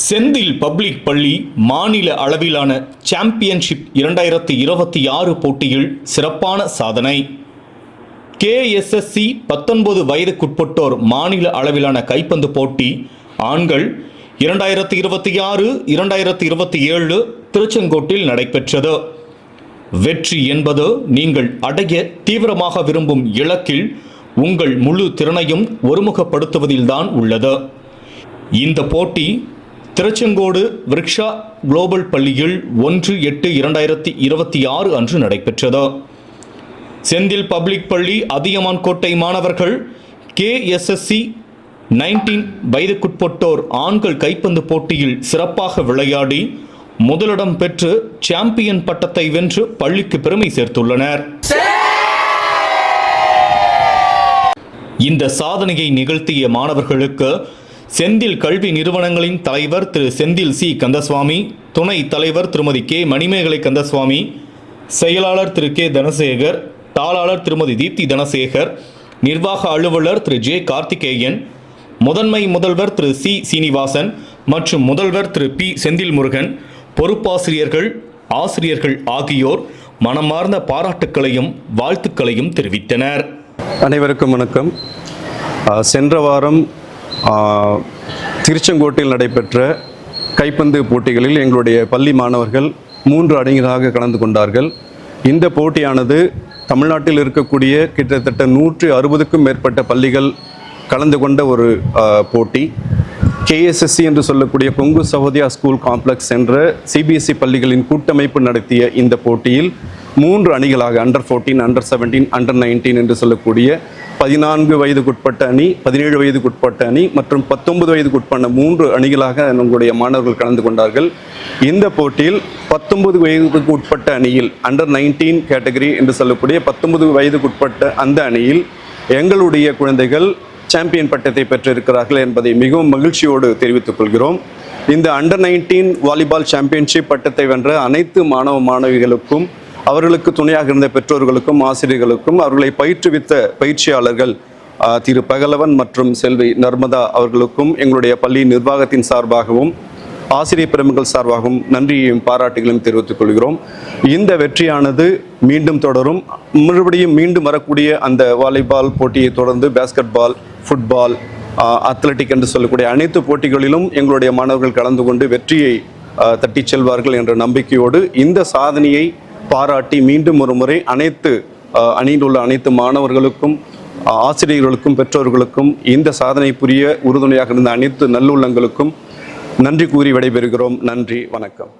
Senthil public பள்ளி மாநில அளவிலான சாம்பியன்ஷிப் 2026 போட்டியில் சிறப்பான சாதனை. KSSC 19 வயதுக்குட்பட்டோர் மாநில அளவிலான கைப்பந்து போட்டி ஆண்கள் 2026-2027 திருச்செங்கோட்டில் நடைபெற்றது. வெற்றி என்பது நீங்கள் அடைய தீவிரமாக விரும்பும் இலக்கில் உங்கள் முழு திறனையும் ஒருமுகப்படுத்துவதில்தான் உள்ளது. இந்த போட்டி திருச்செங்கோடு விருக்ஷா குளோபல் பள்ளியில் 1/8/2026 அன்று நடைபெற்றது. செந்தில் பப்ளிக் பள்ளி அதியமான் கோட்டை மாணவர்கள் KSSC 19 வயதுக்குட்பட்டோர் ஆண்கள் கைப்பந்து போட்டியில் சிறப்பாக விளையாடி முதலிடம் பெற்று சாம்பியன் பட்டத்தை வென்று பள்ளிக்கு பெருமை சேர்த்துள்ளனர். இந்த சாதனையை நிகழ்த்திய மாணவர்களுக்கு செந்தில் கல்வி நிறுவனங்களின் தலைவர் திரு செந்தில் சி கந்தசுவாமி, துணை தலைவர் திருமதி K மணிமேகலை கந்தசுவாமி, செயலாளர் திரு K தனசேகர், தாளாளர் திருமதி தீப்தி தனசேகர், நிர்வாக அலுவலர் திரு J கார்த்திகேயன், முதன்மை முதல்வர் திரு C சீனிவாசன் மற்றும் முதல்வர் திரு P செந்தில் முருகன், பொறுப்பாசிரியர்கள், ஆசிரியர்கள் ஆகியோர் மனமார்ந்த பாராட்டுக்களையும் வாழ்த்துக்களையும் தெரிவித்தனர். அனைவருக்கும் வணக்கம். சென்ற வாரம் திருச்செங்கோட்டில் நடைபெற்ற கைப்பந்து போட்டிகளில் எங்களுடைய பள்ளி மாணவர்கள் 3 அணிகளாக கலந்து கொண்டார்கள். இந்த போட்டியானது தமிழ்நாட்டில் இருக்கக்கூடிய கிட்டத்தட்ட 160க்கும் மேற்பட்ட பள்ளிகள் கலந்து கொண்ட ஒரு போட்டி. KSSC என்று சொல்லக்கூடிய கொங்கு சகோதயா ஸ்கூல் காம்ப்ளெக்ஸ் என்ற CBSE பள்ளிகளின் கூட்டமைப்பு நடத்திய இந்த போட்டியில் 3 அணிகளாக அண்டர் 14, அண்டர் 17, அண்டர் 19 என்று சொல்லக்கூடிய 14 வயதுக்குட்பட்ட அணி, 17 வயதுக்குட்பட்ட அணி மற்றும் 19 வயதுக்குட்பட்ட 3 அணிகளாக நம்முடைய மாணவர்கள் கலந்து கொண்டார்கள். இந்த போட்டியில் 19 வயதுக்குட்பட்ட அணியில் அண்டர் 19 கேட்டகரி என்று சொல்லக்கூடிய 19 வயதுக்குட்பட்ட அந்த அணியில் எங்களுடைய குழந்தைகள் சாம்பியன் பட்டத்தை பெற்றிருக்கிறார்கள் என்பதை மிகவும் மகிழ்ச்சியோடு தெரிவித்துக் கொள்கிறோம். இந்த அண்டர் 19 வாலிபால் சாம்பியன்ஷிப் பட்டத்தை வென்ற அனைத்து மாணவ மாணவிகளுக்கும், அவர்களுக்கு துணையாக இருந்த பெற்றோர்களுக்கும், ஆசிரியர்களுக்கும், அவர்களை பயிற்றுவித்த பயிற்சியாளர்கள் திரு பகலவன் மற்றும் செல்வி நர்மதா அவர்களுக்கும் எங்களுடைய பள்ளி நிர்வாகத்தின் சார்பாகவும் ஆசிரியர் பெருமக்கள் சார்பாகவும் நன்றியையும் பாராட்டுகளையும் தெரிவித்துக் கொள்கிறோம். இந்த வெற்றியானது மீண்டும் தொடரும். மறுபடியும் மீண்டும் வரக்கூடிய அந்த வாலிபால் போட்டியை தொடர்ந்து பேஸ்கெட் பால், ஃபுட்பால், அத்லட்டிக் என்று சொல்லக்கூடிய அனைத்து போட்டிகளிலும் எங்களுடைய மாணவர்கள் கலந்து கொண்டு வெற்றியை தட்டி செல்வார்கள் என்ற நம்பிக்கையோடு இந்த சாதனையை பாராட்டி மீண்டும் ஒரு முறை அனைத்து அணியில் உள்ள அனைத்து மாணவர்களுக்கும், ஆசிரியர்களுக்கும், பெற்றோர்களுக்கும், இந்த சாதனை புரிய உறுதுணையாக இருந்த அனைத்து நல்லுள்ளங்களுக்கும் நன்றி கூறி விடைபெறுகிறோம். நன்றி, வணக்கம்.